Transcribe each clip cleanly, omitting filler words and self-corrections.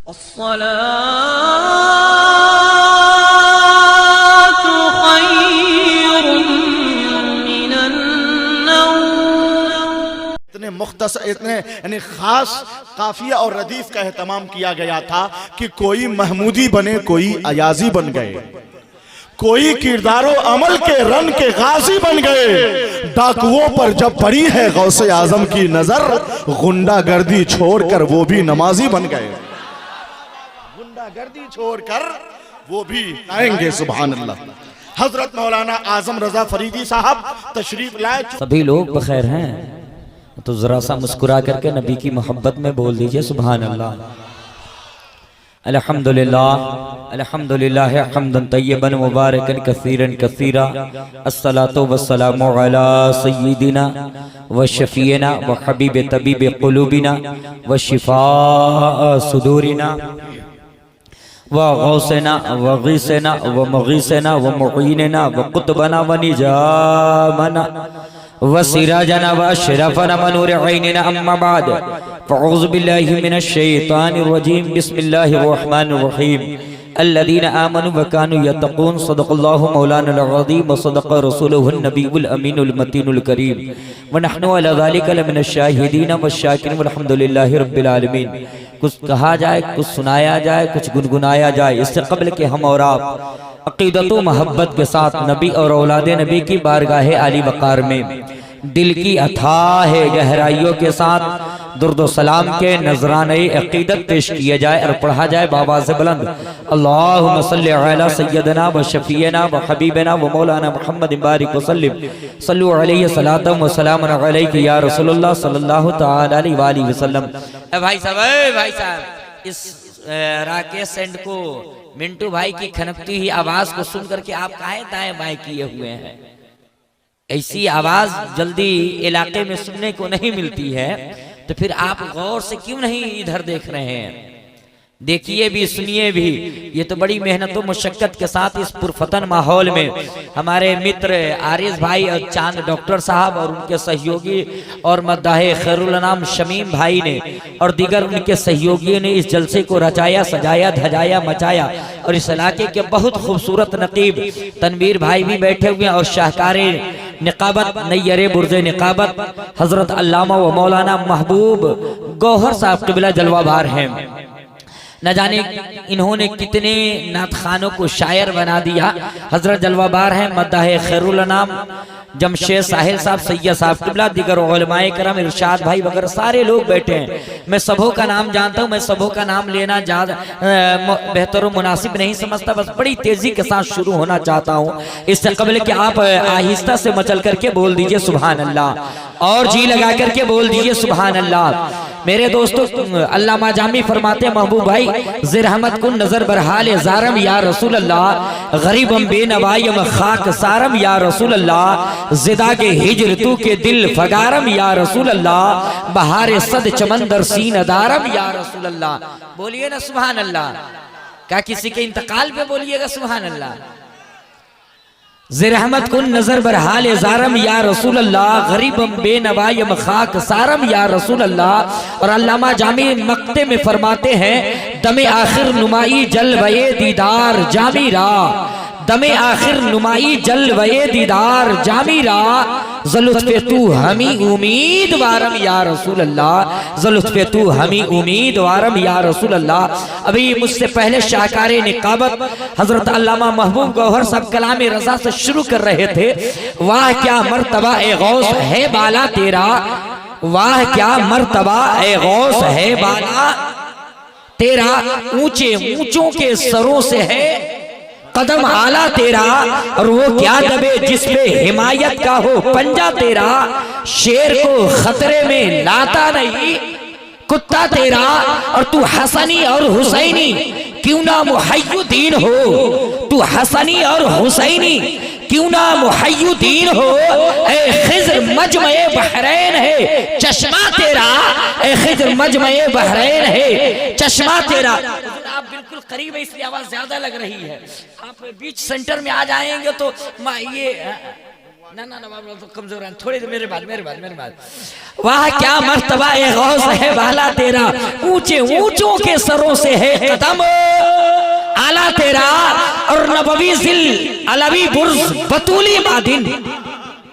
इतने मुख्तसर इतने यानी खास काफिया और रदीफ का एहतमाम किया गया था कि कोई महमूदी बने, कोई अयाजी बन गए, कोई किरदारो अमल के रन के गाजी बन गए। डाकुओं पर जब पड़ी है गौसे आजम की नजर, गुंडागर्दी छोड़कर वो भी नमाजी बन गए। गुंडागर्दी छोड़कर वो भी आएंगे। सुभान अल्लाह। हजरत मौलाना आजम रजा फरीदी साहब तशरीफ लाए। सभी लोग बखैर हैं तो जरा सा मुस्कुरा करके नबी की मोहब्बत में बोल दीजिए सुभान अल्लाह। अल्हम्दुलिल्लाह अल्हम्दुलिल्लाह हम्दन तय्यबन मुबारकन कसीरन कसीरा। अस्सलातु वस्सलामु अला सय्यिदिना व शफीना व हबीब तबीब कुलूबिना व शिफा सुदूरिना व गौसना व गीसना व मुगीसना व मुईनना व कुतबना व निजामना व सिराजना व अशरफना व नूर ऐनिना। अम्मा बाद फ़अऊज़ु बिल्लाहि मिनश शैतानिर रजीम। बिस्मिल्लाहिर रहमानिर रहीम। अल्लज़ीना आमनू व कानू यत्तक़ून। सदक़ल्लाहु मौलाना अज़ीम व सदक़ रसूलुहुन नबियुल अमीनुल मतीनुल करीम व नहनु अला ज़ालिका लमिनश शाहिदीन व शाकिरीन वल्हम्दुलिल्लाहि रब्बिल आलमीन। कुछ कहा जाए, कुछ सुनाया जाए, कुछ गुनगुनाया जाए, इससे कबल के हम और आप अक़ीदत व मोहब्बत के साथ नबी और औलाद नबी की बारगाह आली वक़ार में दिल की अथाह गहराइयों के साथ दुर्द सलाम के नजराने अक़ीदत पेश किए जाए और पढ़ा जाए बाबा से बुलंद अल्लाहुम्मा सल्लि अला सय्यदना व शफीना व हबीबना व मौलाना मुहम्मद बारिक व सल्लु अलैहि सलातम व सलामन अलैका या रसूलुल्लाह सल्लल्लाहु तआला अलैहि वसल्लम। भाई साहब इस राकेश सेंड को मिंटू भाई की खनकती हुई आवाज को सुन करके आप काहे दाएं बाएं किए हुए हैं? ऐसी आवाज जल्दी इलाके में सुनने को नहीं मिलती है, तो फिर आप गौर से क्यों नहीं इधर देख रहे हैं? देखिए भी, सुनिए भी। ये तो बड़ी मेहनत और मुशक्कत के साथ इस पुरफतन माहौल में हमारे मित्र आरिस भाई और चांद डॉक्टर साहब और उनके सहयोगी और मद्दाहे खैरुल अनाम शमीम भाई ने और दीगर उनके सहयोगियों ने इस जलसे को रचाया, सजाया, धजाया, मचाया। और इस इलाके के बहुत खूबसूरत नकीब तनवीर भाई भी बैठे हुए हैं और शाहकारे निकाबत नैयरे बुर्जे निकाबत हजरत अल्लामा व मौलाना महबूब गौहर साहब क़िबला जलवाबार हैं। न जाने इन्होंने कितने नात खानों को शायर बना दिया। हजरत जलवाबार हैं मद्दाहे खैरुल अनाम जमशेद साहिल साहब, सैयद साहब क़िबला, दिगर उलमाए करम, इरशाद भाई वगैरह सारे लोग बैठे हैं। मैं सबों का नाम जानता हूँ, मैं सबों का नाम लेना ज़्यादा बेहतर और मुनासिब नहीं समझता, बस बड़ी तेजी के साथ शुरू होना चाहता हूँ। इससे कबल कि आप आहिस्ता से मचल करके बोल दीजिए सुभान अल्लाह और जी लगा करके बोल दीजिए सुभान अल्लाह। मेरे दोस्तों, अल्लामा जामी फरमाते महबूब भाई ज़िरहमत कुन नजर बरहाल ज़ारम या रसूल अल्लाह, गरीबम बेनवायम खाक सारम या रसूल अल्लाह, ज़िदा के हिजर तू के दिल फगारम या रसूल अल्लाह, बहार सद चमंदर सीन दारम या रसूल अल्लाह। बोलिए ना सुभान अल्लाह। क्या किसी के इंतकाल पे बोलिएगा सुभान अल्लाह? ज़िरहमत कुन नजर बरहाल ज़ारम या रसूल अल्लाह, गरीबम बेनवायम खाक सारम या रसूल अल्लाह। और अल्लामा जामी मक्ते में फरमाते हैं दमे आखिर नुमाई जलवे दीदार जामीरा, दमे आखिर नुमाई जलवे दीदार जामीरा, ज़ुल्फ़े तू हमी उम्मीद वारम या रसूल अल्लाह, ज़ुल्फ़े तू हमी उम्मीद वारम या रसूल अल्लाह। अभी मुझसे पहले शाहकारे निकाबत हजरत अल्लामा महबूब गौहर साहब कलाम रज़ा से शुरू कर रहे थे। वाह क्या मर्तबा ए गौस है बाला तेरा, वाह क्या मर्तबा ए गौस है बाला तेरा, ऊंचे ऊंचों के सरों से है कदम आला तेरा, और वो क्या दबे जिसपे हिमायत का हो पंजा तेरा, शेर को खतरे में लाता नहीं कुत्ता तेरा, और तू हसनी और हुसैनी क्यों ना मुहय्युद्दीन हो, तू हसनी और हुसैनी क्यों ना मुहय्युद्दीन हो, ए खिज़्र मजमे बहरैन है चश्मा तेरा, ए खिज़्र मजमे बहरैन है चश्मा तेरा। आप बिल्कुल करीब है इसलिए आवाज ज्यादा लग रही है। आप बीच सेंटर में आ जाएंगे तो ये ना ना ना तो कमजोर है, थोड़ी देर मेरे बाद। वाह क्या मर्तबा ए गौस है वाला तेरा, ऊंचे ऊंचों के सरों से है कदम आला तेरा। और नबवी जिल अलवी बुर्ज बतूली मादिन,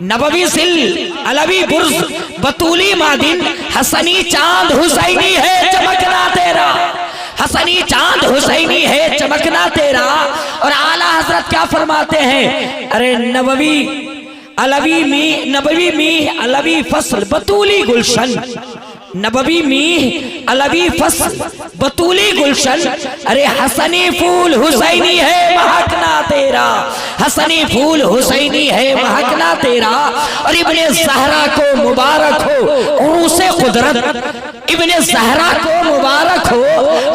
नबवी जिल अलवी बुर्ज बतूली मादिन, हसनी चांद हुसैनी है चमकना तेरा, हसनी चांद हुसैनी है चमकना तेरा। और आला हजरत क्या फरमाते हैं, अरे नबवी मी अलवी फसल बतूली गुलशन, नबवी मी अलवी फसल बतूली गुलशन। अरे हसनी फूल हुसैनी है महकना तेरा, हसनी फूल हुसैनी है महकना तेरा। और इब्ने ज़हरा को मुबारक हो उरूसे कुदरत, इब्ने ज़हरा को मुबारक हो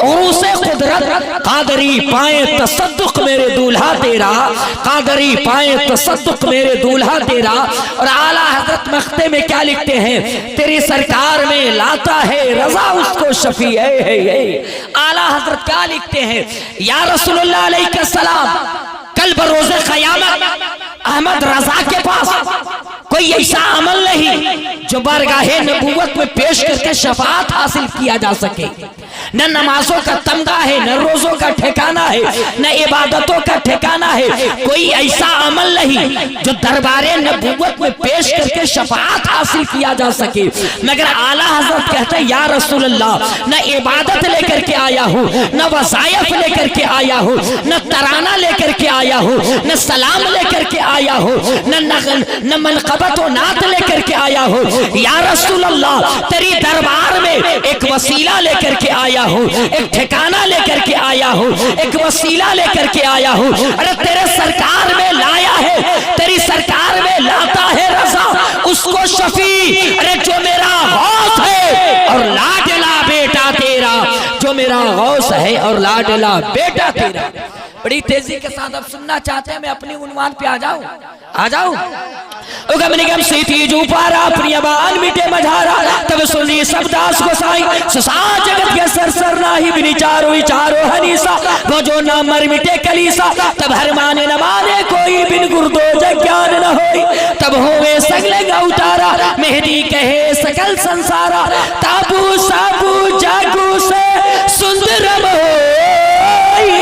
उरूसे कुदरत। कादरी पाए तसद्दुक मेरे दूल्हा तेरा, कादरी पाए तसद्दुक मेरे दूल्हा तेरा। और आला हजरत मख्ते में क्या लिखते हैं, तेरी सरकार में लाता है रजा उसको शफी है। आला हजरत क्या लिखते हैं, या रसूलुल्लाह अलैहिस्सलाम कल बरोज़े क़यामत अहमद रजा के पास कोई ऐसा अमल नहीं जो बारगाहे नबूवत में पेश करके शफाअत हासिल किया जा सके। न नमाजों का तमगा है, न रोजों का ठिकाना है, न इबादतों का ठिकाना है। कोई ऐसा अमल नहीं जो दरबारे नबूवत में पेश करके शफाअत हासिल किया जा सके। मगर आला हजरत कहते हैं, या रसूल अल्लाह, न इबादत लेकर के आया हूँ, न वज़ाइफ लेकर के आया हूँ, न तराना लेकर के आया हूँ, न सलाम लेकर के आया हूँ, न मनक़बत और नात लेकर के आया हूँ। या रसूल अल्लाह, तेरी दरबार में एक वसीला लेकर के आया हूँ, एक ठिकाना लेकर के आया हूँ, एक वसीला लेकर के आया हूँ। अरे तेरे सरकार में लाया है, तेरी सरकार में लाता है रजा उसको शफी। अरे जो मेरा गौस है और लाडला बेटा तेरा, जो मेरा गौस है और लाडला बेटा तेरा। बड़ी तेजी के साथ अब सुनना चाहते हैं, मैं अपनी उन्वान पे आ जाऊं। उगम निगम सीती जो पारा प्रियबान मिटे मझारा, तब सुनी सब दास गोसाई ससा जगत के सर नाही बिनी चारो हनीसा। वो जो ना मर मिटे कलीसा, तब हर माने न माने कोई बिन गुरदो जग ज्ञान न होई। तब होवे सगले उतारा मेहदी कहे सकल संसारा, ताबू साबू जागू से सुंदरम होई।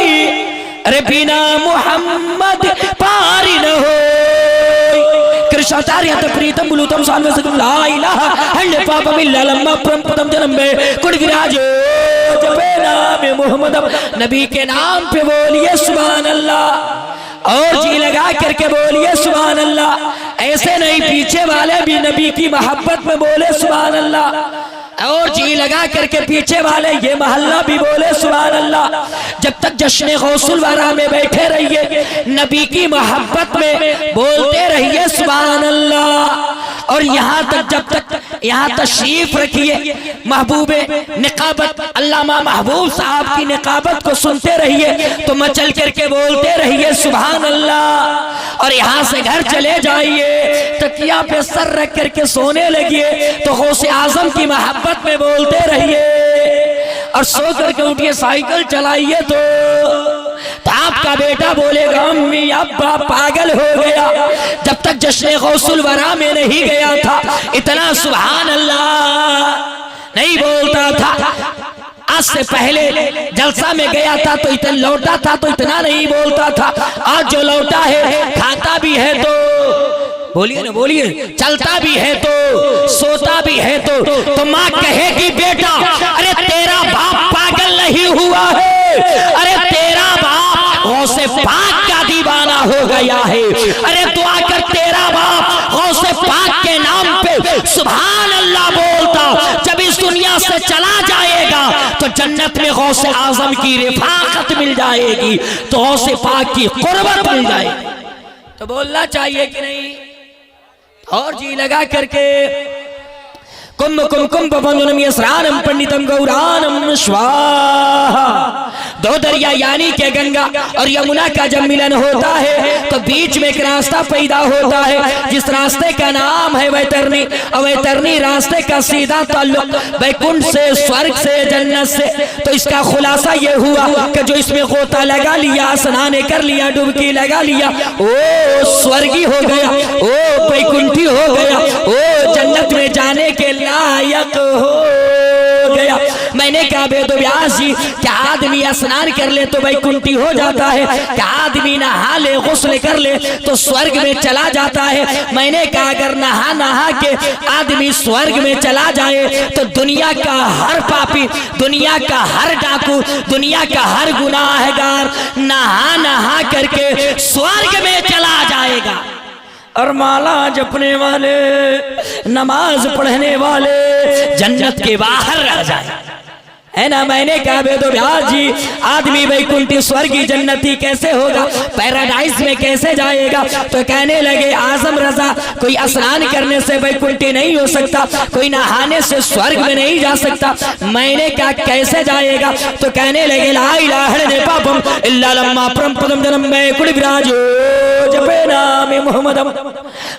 अरे बिना मोहम्मद पारी न हो। कृष्णाचार्य प्रीतम बुलूतम साल्वे सकम ला इलाहा हल्ले पाप मिल्ला लम्मा परमपदम जन्म में कुड़ विराजो जपे नाम मोहम्मद। नबी के नाम पे बोलिए सुभान अल्लाह, और जी लगा करके बोलिए सुभान अल्लाह। ऐसे नहीं, पीछे वाले भी नबी की मोहब्बत में बोले सुभान अल्लाह, और जी लगा करके पीछे वाले ये मोहल्ला भी बोले सुभान अल्लाह। जब तक जश्न गौसुल वारा में बैठे रहिए, नबी की मोहब्बत में बोलते रहिए सुभान अल्लाह। और यहाँ तक जब तक यहाँ तशरीफ रखिए, महबूबे निकाबत अल्लामा महबूब साहब की निकाबत को सुनते रहिए, तो मचल करके बोलते रहिए सुभान अल्लाह। और यहाँ से घर चले जाइए, तकिया पे सर रख करके सोने लगिए, तो गौसे आजम की मोहब्बत में बोलते रहिए। और सो करके उठिए, साइकिल चलाइए तो आपका बेटा बोलेगा अम्मी अब्बा पागल हो गया, जब तक जश्न गौसुल वरा में नहीं गया था इतना सुभान अल्लाह नहीं बोलता था। आज से पहले जलसा में गया था तो इतना लौटा था तो इतना नहीं बोलता था। आज जो लौटा है, खाता भी है तो बोलिए ना, बोलिए, चलता भी है तो सोता भी है तो माँ कहेगी बेटा अरे तेरा बाप पागल नहीं हुआ है, अरे तेरा बाप गौसे पाक का दीवाना हो गया है। अरे दुआ कर तेरा बाप गौसे पाक के नाम पे सुभान अल्लाह बोलता, जब इस दुनिया से चला जाएगा तो जन्नत में गौसे आजम की रिफाकत मिल जाएगी, तो गौसे पाक की कुर्बत मिल जाएगी। तो बोलना चाहिए कि नहीं? और जी लगा करके कुंभ कुम कुंभ बंधुनम यस्रानम पंडितम गौरानम स्वाहा। दो वो दरिया यानी के गंगा और यमुना का जब मिलन होता है तो बीच में एक रास्ता पैदा होता है जिस रास्ते का नाम है वैतरणी। और वैतरणी रास्ते का सीधा ताल्लुक वैकुंठ से, स्वर्ग से, जन्नत से। तो इसका खुलासा ये हुआ कि जो इसमें गोता लगा लिया, स्नान कर लिया, डुबकी लगा लिया, ओ स्वर्गी हो गया, ओ वैकुंठी हो गया, ओ जन्नत में जाने के लायक हो गया। मैंने कहा वेद व्यास जी, क्या आदमी स्नान कर ले तो वैकुंठी हो जाता है? क्या आदमी नहा ले, गुस्ल कर ले तो स्वर्ग में चला जाता है? मैंने कहा अगर नहा नहा के आदमी स्वर्ग में चला जाए तो दुनिया का हर पापी, दुनिया का हर डाकू, दुनिया का हर गुनाहगार नहा नहा करके स्वर्ग में चला जाएगा। और माला जपने वाले, नमाज पढ़ने वाले जन्नत के बाहर रह जाए, है ना। मैंने कहा वेद व्यास जी, आदमी वैकुंठी स्वर्गी जन्नती कैसे होगा, पैराडाइज में कैसे जाएगा? तो कहने लगे आजम रजा, कोई स्नान करने से वैकुंठी नहीं हो सकता, कोई नहाने से स्वर्ग में नहीं जा सकता। मैंने कहा कैसे जाएगा? तो कहने लगे ला इलाहा इल्लल्लाह पापम इल्ला लम्मा परमपदम जन्म वैकुंठ विराजो जपे नाम मोहम्मदम।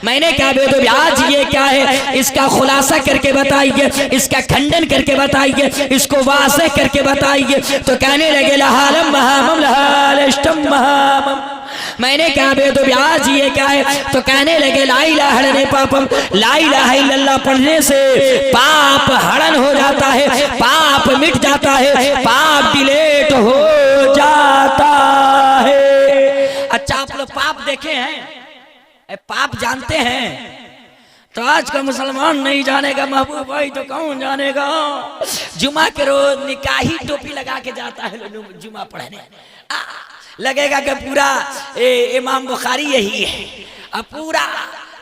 मैंने कहा वेद व्यास जी ये क्या है? इसका खुलासा करके बताइए, इसका खंडन करके बताइए, इसको वाज़ेह करके बताइए। तो कहने लगे लहालम महामम लहालष्टम महामम। मैंने कहा वेद व्यास जी ये क्या है? तो कहने लगे ला इलाहा इल्लल्लाह पापम, ला इलाहा इल्लल्लाह पढ़ने से पाप हरण हो जाता है, पाप मिट जाता है, पाप डिलीट हो जाता है। अच्छा आप लोग पाप देखे हैं, पाप जानते हैं? तो आज का मुसलमान नहीं जानेगा, महबूब भाई तो कौन जानेगा? जुमा के रोज निकाही टोपी लगा के जाता है जुमा पढ़ने, लगेगा कि पूरा इमाम बुखारी यही है। अब पूरा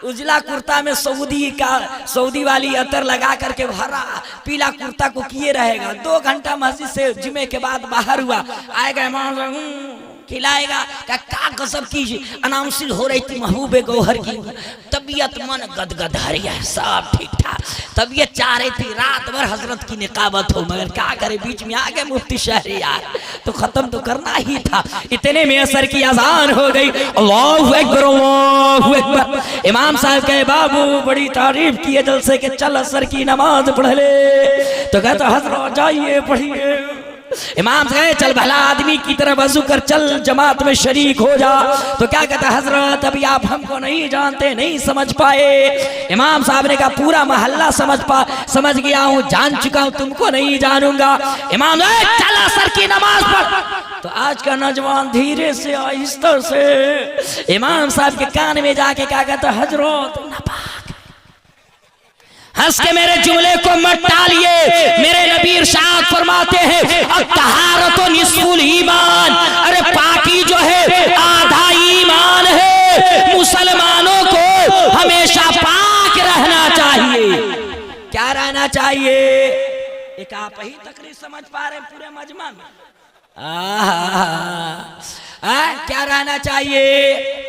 उजला कुर्ता में सऊदी वाली अतर लगा करके भरा पीला कुर्ता को किए रहेगा। 2 घंटा मस्जिद से जुमे के बाद बाहर हुआ, आएगा इमाम खिलाएगा। क्या गजब की अनाउंसिंग हो रही थी महबूबे गौहर की, तबीयत मन गदगद हरिया, सब ठीक ठाक, तबीयत चाह रही थी रात भर हजरत की निकाबत हो, मगर क्या करे बीच में आ गए मुफ्ती शहरी यार, तो खत्म तो करना ही था। इतने में असर की अजान हो गई, अल्लाहु अकबर अल्लाहु अकबर। इमाम साहब कहे बाबू बड़ी तारीफ किए जलसे के, चल असर की नमाज पढ़ ले। तो कहता हजरत जाइए पढ़िए। इमाम साहब चल भला आदमी की तरह वजू कर, चल जमात में शरीक हो जा। तो क्या कहता हजरत अभी आप हमको नहीं जानते, नहीं समझ पाए। इमाम साहब ने कहा पूरा मोहल्ला समझ गया हूँ, जान चुका हूँ, तुमको नहीं जानूंगा। इमाम चल असर की नमाज पढ़। तो आज का नौजवान धीरे से आहिस्ता से इमाम साहब के कान में जाके क्या कहता हजरत हंस के मेरे जुमले को मत टालिए, मेरे नबी इरशाद फरमाते हैं तहारतो निस्फुल ईमान, अरे पाकी जो है आधा ईमान है। मुसलमानों को हमेशा पाक रहना चाहिए। क्या रहना चाहिए? एक आप ही तकरीर समझ पा रहे पूरे मजमा में। क्या रहना चाहिए?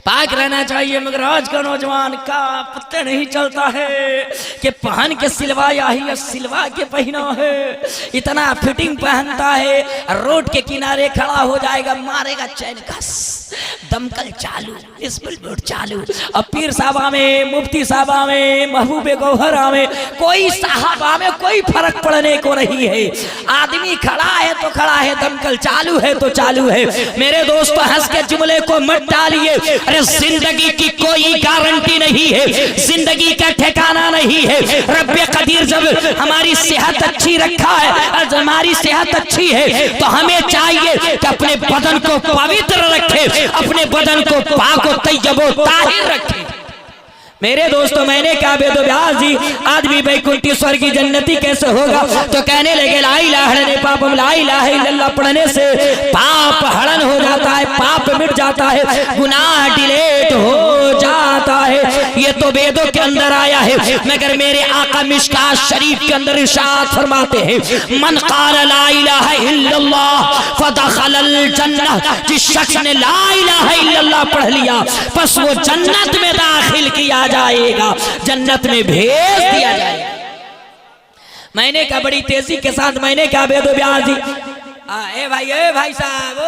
पाक रहना चाहिए। मगर आज का नौजवान का पता नहीं चलता है कि पहन के सिलवाया ही सिलवा के पहना है, इतना फिटिंग पहनता है, रोड के किनारे खड़ा हो जाएगा, मारेगा चैन घस, दमकल चालू, स्पीड चालू। अब पीर साहबा में, मुफ्ती साहबा में, महबूबे गौहरा में, कोई साहबा में कोई फर्क पड़ने को नहीं है। आदमी खड़ा है तो खड़ा है, दमकल चालू है तो चालू है। मेरे दोस्तों हंस के जुमले को मत डालिए। जिंदगी की कोई गारंटी नहीं है, जिंदगी का ठिकाना नहीं है। रब्बे कदीर जब हमारी सेहत अच्छी रखा है और हमारी सेहत अच्छी है तो हमें चाहिए कि अपने बदन को पवित्र रखे, अपने बदन को पाक और तैयब और ताहिर रखे। मेरे दोस्तों मैंने कहा वेद व्यास जी आदमी वैकुंठी स्वर्गी जन्नती कैसे होगा? तो कहने लगे ला इलाहा इल्लल्लाह पापम, ला इलाहा इल्लल्लाह पढ़ने से पाप हरण हो जाता है, पाप मिट जाता है, गुनाह डिलीट हो जाता है। ये तो वेदों के अंदर आया है, मगर मेरे आका मिशकात शरीफ के अंदर इरशाद फरमाते हैं मन क़ाल ला इलाहा इल्लल्लाह फदखलल जन्नह। जिस शख्स ने ला इलाहा इल्लल्लाह पढ़ लिया बस वो जन्नत में दाखिल किया जाएगा, जन्नत में भेज दिया जाएगा। मैंने कहा बड़ी तेजी के साथ, मैंने कहा वेद व्यास जी ए भाई साहब,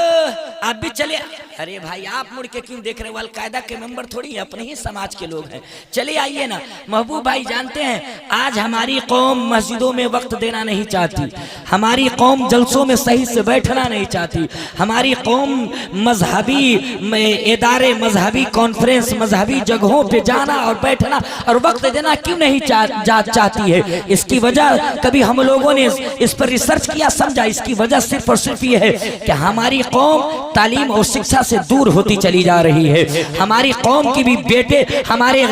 आप भी चले। अरे भाई आप मुड़ के क्यों देख रहे हो? अलकायदा के मेंबर थोड़ी है, अपने ही समाज के लोग हैं। चले आइए ना। महबूब भाई जानते हैं आज हमारी कौम मस्जिदों में वक्त देना नहीं चाहती, हमारी कौम जलसों में सही से बैठना नहीं चाहती, हमारी कौम मजहबी इदारे, मजहबी कॉन्फ्रेंस, मजहबी जगहों पे जाना और बैठना और वक्त देना क्यों नहीं चाहती है। इसकी वजह कभी हम लोगों ने इस पर रिसर्च किया, समझा। इसकी वजह सिर्फ और सिर्फ ये है कि हमारी कौम तालीम और शिक्षा से दूर होती चली जा रही है। हमारी कौम की भी बेटे, हमारे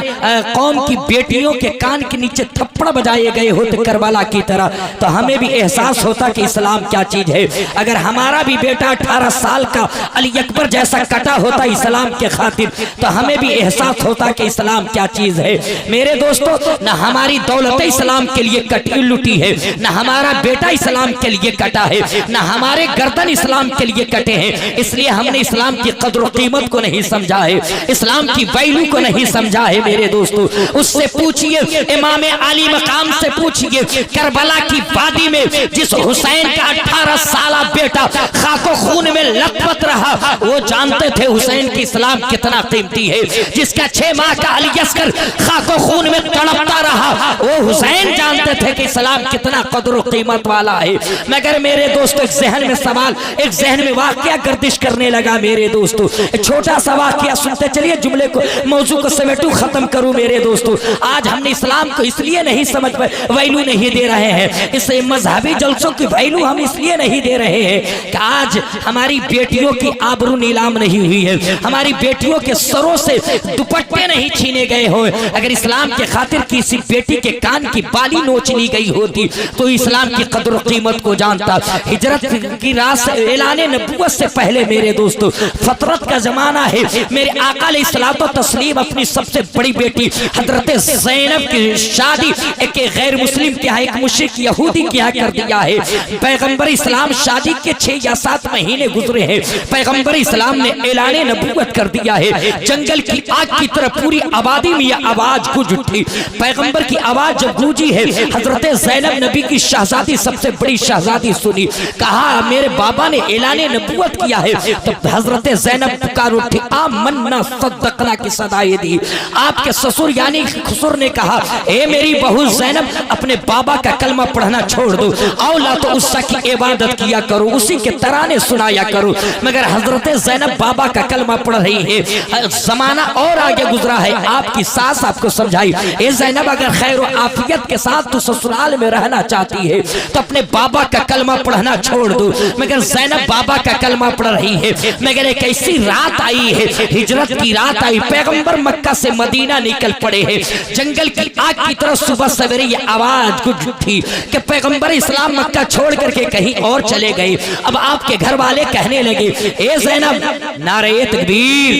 कौम की बेटियों के कान के नीचे थप्पड़ बजाए गए होते करबला की तरह, तो हमें भी एहसास होता कि इस्लाम क्या चीज है। अगर हमारा भी बेटा 18 साल का अली अकबर जैसा कटा होता इस्लाम के खातिर, तो हमें भी एहसास होता कि इस्लाम क्या चीज है। मेरे दोस्तों, न हमारी दौलत इस्लाम के लिए कटी लुटी है, न हमारा बेटा इस्लाम के लिए कटा है, न हमारे गर्दन इस्लाम के लिए कटे हैं। इसलिए हमने इस्लाम की कदर कीमत को नहीं समझा है, इस्लाम की वैल्यू को नहीं समझा है। मेरे दोस्तों, उससे पूछिए, इमाम आली मकाम से पूछिए, करबला की वादी में जिस हुसैन का 18 साला बेटा खाको खून में लथपथ रहा, वो जानते थे हुसैन की इस्लाम कितना कीमती है। जिसका 6 माह का अली अस्कर खाको खून में तड़पता रहा, वो हुसैन जानते थे कि इस्लाम कितना कदर कीमत वाला है। मगर मेरे दोस्तों, एक जहन में सवाल, एक जहन में वाकया गर्दिश करने लगा। मेरे दोस्तों, छोटा सा वाकया सुनते चलिए, जुमले को, मौजू को समेटू, खत्म करूं। मेरे दोस्तों, आज हमने इस्लाम को इसलिए नहीं समझ पाए, वैल्यू नहीं दे रहे हैं। इस मजहबी जलसों की वैल्यू हम इसलिए नहीं दे रहे हैं कि आज हमारी बेटियों की आबरू नीलाम नहीं हुई है, हमारी बेटियों के सरों से दुपट्टे नहीं छीने गए हो। अगर इस्लाम के खातिर किसी बेटी के कान की बाली नोच ली गई होती तो इस्लाम की कदर कीमत को जानता। हिजरत की रात ऐलाने नबुव्वत से पहले मेरे दोस्तों, फतरत का जमाना है। मेरे आका अलैहिस्सलातो तस्लीम अपनी सबसे बड़ी बेटी हजरत ज़ैनब की शादी एक गैर मुस्लिम के यहाँ, एक मुश्रिक यहूदी के यहाँ कर दिया है। पैगंबर इस्लाम शादी के 6 या 7 महीने गुजरे हैं, पैगंबर इस्लाम ने ऐलाने नबुव्वत कर दिया है। जंगल की आग की तरह पूरी आबादी में यह आवाज गूंज उठी। पैगंबर की आवाज जब गूंजी है, हजरत ज़ैनब नबी की शहजादी, सबसे बड़ी शहजादी सुनी, कहा मेरे बाबा ने ऐलाने नबुव्वत किया है। तो हजरत ज़ैनब पुकार उठी, आमन्ना सद्दकना की सदाएं दी। आपके ससुर यानी खुसर ने कहा, ए मेरी बहू ज़ैनब, अपने बाबा का कलमा पढ़ना छोड़ दो, औला तो उसका की इबादत किया करो, उसी के तराने सुनाया करो। मगर हजरत ज़ैनब बाबा का कलमा पढ़ रही है। जमाना और आगे गुजरा है, आपकी सास आपको समझाई, ए ज़ैनब, अगर खैर आफियत के साथ तू ससुराल में रहना चाहती है तो अपने बाबा का कलमा पढ़ना छोड़ दो। मगर ज़ैनब बाबा का कलमा पढ़ रही है। मगर एक ऐसी रात आई है, हिजरत की रात आई, पैगंबर मक्का से मदीना निकल पड़े हैं। जंगल की आग की तरह सुबह सवेरे ये आवाज गूंज उठी कि पैगंबर इस्लाम मक्का छोड़ करके कहीं और चले गए। अब आपके घर वाले कहने लगे, ए ज़ैनब, नारे तकबीर,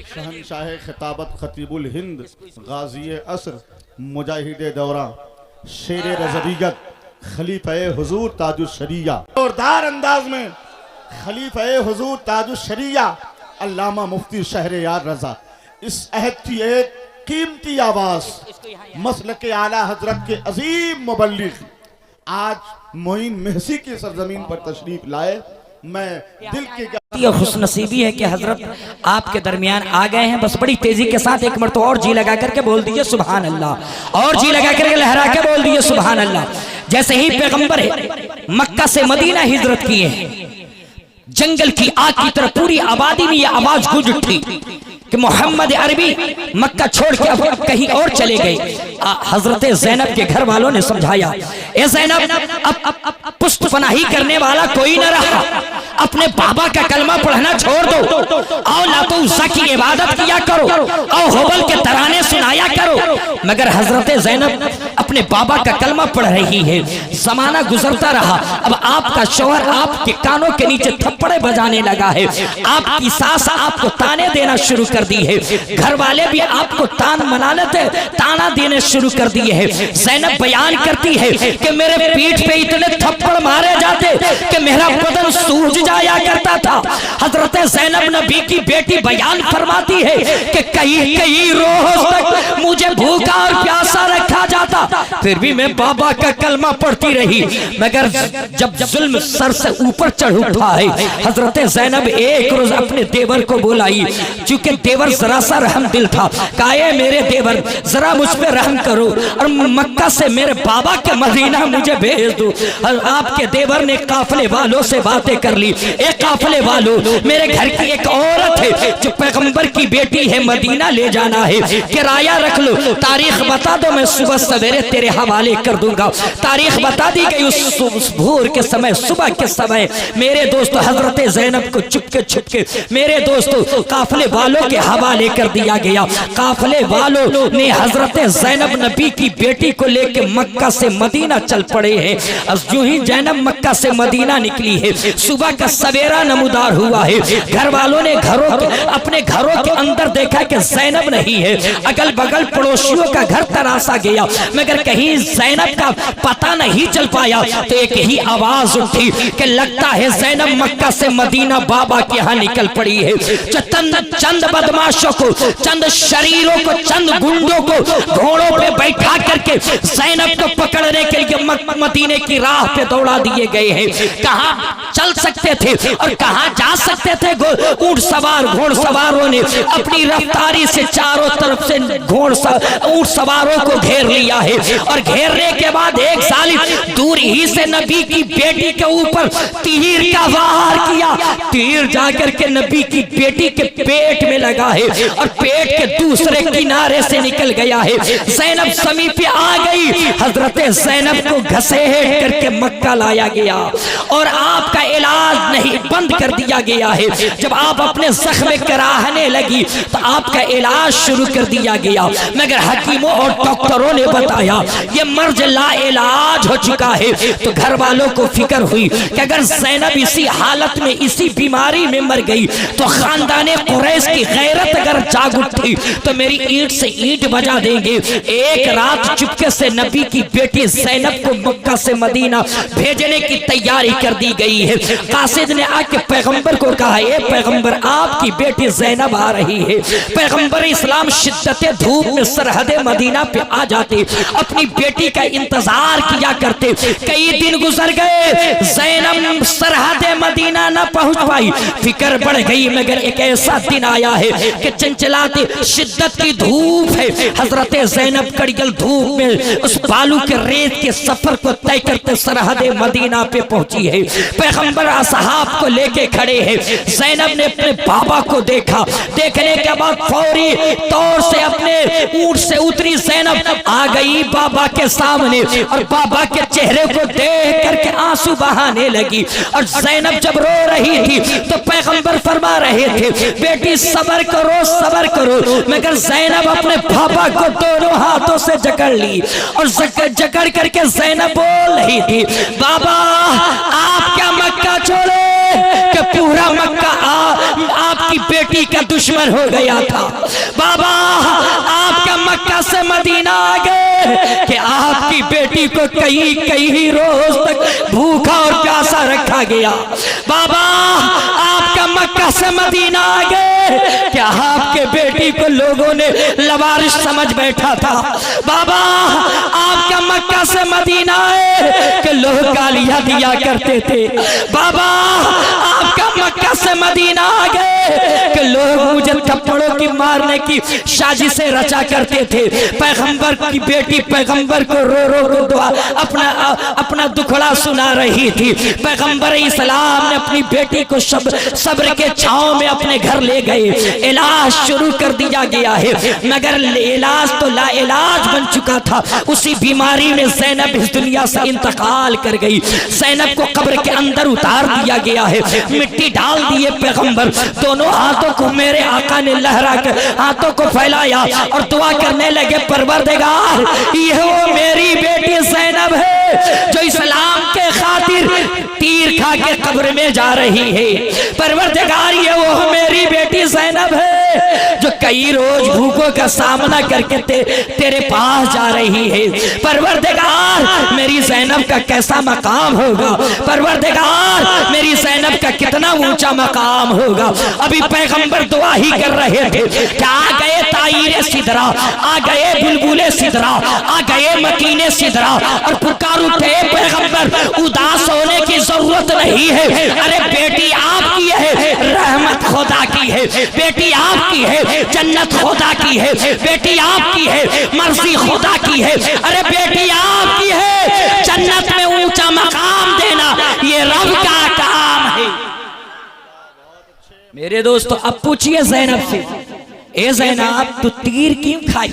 शहंशाह खिताबत खतीबुल हिंद, गाजी असर, मुजाहिद दौरा, शेर रज़बियत, खलीफा हुजूर ताजुश शरिया, जोरदार अंदाज में खलीफा हुजूर ताजुश शरिया अल्लामा मुफ्ती शहर यार रजा, इस अहद की एक कीमती आवाज, मसलक आला हजरत के अजीम मुबल्लिग आज मोइन महसी की सरजमीन पर तशरीफ लाए। मैं दिल की खुशनसीबी है कि हजरत आपके दरमियान आ गए हैं। बस बड़ी तेजी के साथ एक मरतबा और जी लगा करके बोल दीजिए सुभान अल्लाह, और जी लगा करके लहरा के बोल दीजिए सुभान अल्लाह। जैसे ही पैगंबर है मक्का से मदीना हिजरत किए हैं, जंगल की आग की तरह पूरी आबादी में यह आवाज गूंज उठी कि मोहम्मद अरबी मक्का छोड़ के अब कहीं और चले गए। हजरत ज़ैनब के घर वालों ने समझाया, ए ज़ैनब, अब पुष्ट पनाही करने वाला कोई न रहा, अपने बाबा का कलमा पढ़ना छोड़ दो, और लातो उज़्ज़ा की इबादत किया करो, और हुबल के तराने सुनाया करो। मगर हजरत ज़ैनब अपने बाबा का कलमा पढ़ रही है। जमाना गुजरता रहा, अब आपका शौहर आपके कानों के नीचे थप्पड़े बजाने लगा है, आपकी सास आपको ताने देना शुरू कर दी है, घर वाले भी आपको तान ताना देने शुरू कर दिए हैं। ज़ैनब बयान करती है कि मेरे पीठ पे इतने थप्पड़ मारे जाते कि मेरा बदन सूज जाया करता था। हजरत ज़ैनब नबी की बेटी बयान फरमाती है कि कई रोज तक मुझे भूखा और प्यासा रखा खा जाता, फिर भी मैं बाबा का कलमा पढ़ती रही। मगर जब जुल्म सर से ऊपर चढ़ उठा है, हजरत ज़ैनब एक रोज अपने देवर को बुलाई, चूंकि देवर जरा सा रहम दिल था, कहा मेरे देवर जरा मुझ पे रहम करो और मक्का से मेरे बाबा के मदीना मुझे भेज दो। और आपके देवर ने काफले वालों से बातें कर ली, एक काफले वालों, मेरे घर की एक औरत है जो पैगंबर की बेटी है, मदीना ले जाना है, किराया रख लो, तारीख बता दो, मैं सुबह सवेरे तेरे हवाले कर दूंगा। तारीख बता दी गई। उस भोर के समय, सुबह के समय मेरे दोस्तों हजरत ज़ैनब को चुपके छुपके मेरे दोस्तों काफले वालों के हवाले कर दिया गया। काफले वालों ने हजरत ज़ैनब नबी की बेटी को लेकर मक्का से मदीना चल पड़े हैं। अब जो ही ज़ैनब मक्का से मदीना निकली है, सुबह का सवेरा नमूदार हुआ है। घर वालों ने अपने घरों के अंदर देखा कि ज़ैनब नहीं है। अगल बगल पड़ोसियों का घर तराशा गया, मगर कहीं ज़ैनब का पता नहीं चल पाया। तो एक ही आवाज उठी कि लगता है ज़ैनब मक्का से मदीना बाबा के यहाँ निकल पड़ी है। चंद बदमाशों को, चंद शरीरों को, चंद गुंडों को घोड़ों पे बैठा करके ज़ैनब को पकड़ने के लिए मदीने की राह पे दौड़ा दिए गए हैं। कहाँ चल सकते थे और कहाँ जा सकते थे, ऊंट सवार घोड़ सवारों ने अपनी रफ्तारी से चारों तरफ से ऊंट सवारों को घेर लिया है। और घेरने के बाद एक जालिम दूर ही से नबी की बेटी के ऊपर तीर का वार किया। तीर जाकर के नबी की बेटी के पेट में लगा है और पेट के दूसरे किनारे से निकल गया है। ज़ैनब समीप आ गई। हजरत ज़ैनब को घसीट करके मक्का लाया गया और आपका इलाज नहीं बंद कर दिया गया है। जब आप अपने जख्म कराहने लगी तो आपका इलाज शुरू कर दिया गया, मगर हकीमों और डॉक्टरों ने बताया ये मर्ज ला इलाज हो चुका है। तो घर वालों को फिक्र हुई कि अगर ज़ैनब इसी हालत में, इसी बीमारी में मर गई तो खानदाने कुरैश की गैरत अगर जाग उठी तो मेरी ईंट से ईंट बजा देंगे। एक रात चुपके से नबी की बेटी ज़ैनब को मक्का से मदीना भेजने की तैयारी कर दी गई है। कासिद ने आके पैगंबर को कहा, ए पैगंबर आपकी बेटी ज़ैनब आ रही है। पैगंबर इस्लाम शिद्दत धूप में सरहद मदीना पे आ जाते, अपनी बेटी का इंतजार किया करते। कई दिन गुजर गए, ज़ैनब सरहद मदीना न पहुंच पाई। फिक्र बढ़ गई, मगर एक ऐसा दिन आया है कि चंचलाते शिद्दत की धूप है। हजरत ज़ैनब कड़गल धूप में उस बालू के रेत के सफर को तय करते सरहद मदीना पे पहुंची है। पैगंबर असहाब को लेके खड़े हैं। ज़ैनब ने अपने बाबा को देखा, देखने के बाद फौरी तौर से अपने ऊंट से उतरी ज़ैनब आ गई बाबा के सामने और बाबा के चेहरे को देख करके आंसू बहाने लगी। और ज़ैनब जब रो रही थी तो पैगंबर फरमा रहे थे, बेटी सब्र करो, सब्र करो। मगर ज़ैनब अपने बाबा को दोनों हाथों से जकड़ ली और जकड़ करके ज़ैनब बोल रही थी, बाबा आप क्या मक्का छोड़े कि पूरा मक्का आपकी बेटी का दुश्मन हो गया था। बाबा आपका मक्का से मदीना आ गए कि आपकी बेटी को कई कई रोज तक भूखा और प्यासा रखा गया। बाबा आपका मक्का से मदीना आ गए कि आपके बेटी को लोगों ने लवारिस समझ बैठा था। बाबा आपका मक्का से मदीना आए कि लोग गालियां दिया करते थे। बाबा आपका मक्का से मदीना आ गए कि लोग मुझे थप्पड़ों की मारने की साजिशें रचा करते थे। पैगंबर की बेटी पैगंबर को रो रो को दुआ अपना दुखड़ा सुना रही थी। पैगंबर इस्लाम ने अपनी बेटी को सब्र के छांव में अपने घर ले गए। इलाज शुरू कर दिया गया है, मगर इलाज तो ला इलाज बन चुका था। उसी बीमारी में ज़ैनब इस दुनिया से इंतकाल कर गई। ज़ैनब को कब्र के अंदर उतार दिया गया है, मिट्टी डाल दिए पैगंबर। दोनों हाथों को मेरे आका ने लहरा कर हाथों को फैलाया और दुआ करने लगे, परवरदिगार ये वो मेरी बेटी ज़ैनब है जो इस्लाम के खातिर तीर खा के कब्र में जा रही है। परवरदिगार ये वो मेरी बेटी ज़ैनब है जो कई रोज भूखों का सामना करके तेरे पास जा रही है। परवरदिगार मेरी ज़ैनब का कैसा मकाम होगा। परवरदिगार मेरी ज़ैनब ज़ैनब का कितना ऊंचा मकाम होगा। अभी पैगंबर दुआ ही कर रहे थे कि आ गए ताईरे सिदरा, आ गए बुलबुले सिदरा, आ गए मकीने सिदरा, और पुकार उठे पैगंबर उदास होने की जरूरत नहीं है। अरे बेटी आपकी है, रहमत खुदा की है, बेटी आपकी है, जन्नत खुदा की है, बेटी आपकी है, मर्जी खुदा की है। अरे बेटी आपकी है, जन्नत में ऊंचा मकाम देना ये रब का काम है। मेरे दोस्तों अब पूछिए ज़ैनब से, ए ज़ैनब तू तीर क्यों खाई?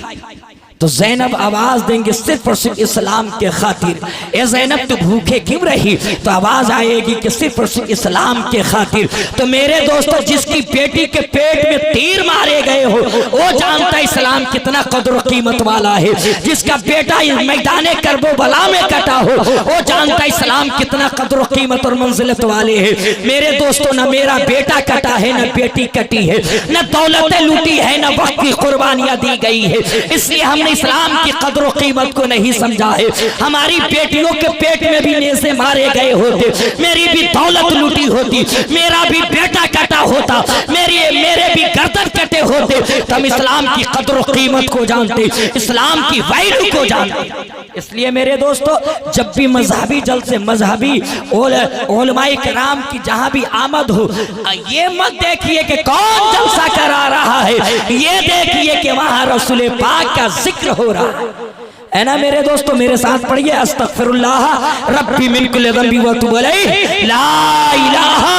तो ज़ैनब आवाज देंगे सिर्फ और सिर्फ इस्लाम के खातिर। ए ज़ैनब तू भूखे क्यों रही? तो आवाज आएगी कि सिर्फ और सिर्फ इस्लाम के खातिर। तो मेरे दोस्तों जिसकी बेटी के पेट में तीर मारे गए हो वो जानता इस्लाम कितना कदर कीमत वाला है। जिसका बेटा मैदान करबला में कटा हो वो जानता इस्लाम कितना कदर कीमत और मंजिलत वाले है। मेरे दोस्तों न मेरा बेटा कटा है, न बेटी कटी है, न दौलतें लूटी है, न वक्त की कुर्बानियां दी गई है। इसलिए हम इस्लाम की कदर कीमत को नहीं समझा है। हमारी बेटियों के पेट में भी नेज़े मारे गए होते, मेरी भी दौलत लूटी होती, मेरा भी बेटा कटा होता, मेरे भी गर्दन कटे होते, तो हम इस्लाम की कदर कीमत को जानते, इस्लाम की वैल्यू को जानते। इसलिए मेरे दोस्तों जब भी मजहबी जलसे, मजहबी उलमाए किराम की जहां भी आमद हो, ये मत देखिए कि कौन जलसा करा रहा है, ये देखिए कि वहां रसूल पाक का जिक्र हो रहा है ना। मेरे दोस्तों मेरे साथ पढ़िए, अस्तगफिरुल्लाह रब्बी मिन कुल्लि ज़ंबि व अतूबु अलैहि, ला इलाहा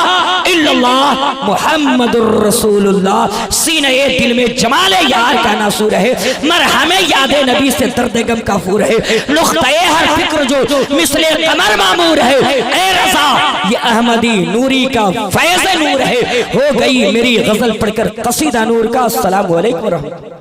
इल्लल्लाह मुहम्मदुर रसूलुल्लाह। सीने दिल में जमाले यार का नासूर है, मरहमे यादे नबी से दर्द गम का फूर है, नुक्ते हर फिक्र जो मिसले कमर मामूर है। ए रज़ा ये अहमदी नूरी का फैज़ नूर है। हो गई मेरी गजल पढ़कर कसीदा नूर का। अस्सलामु अलैकुम।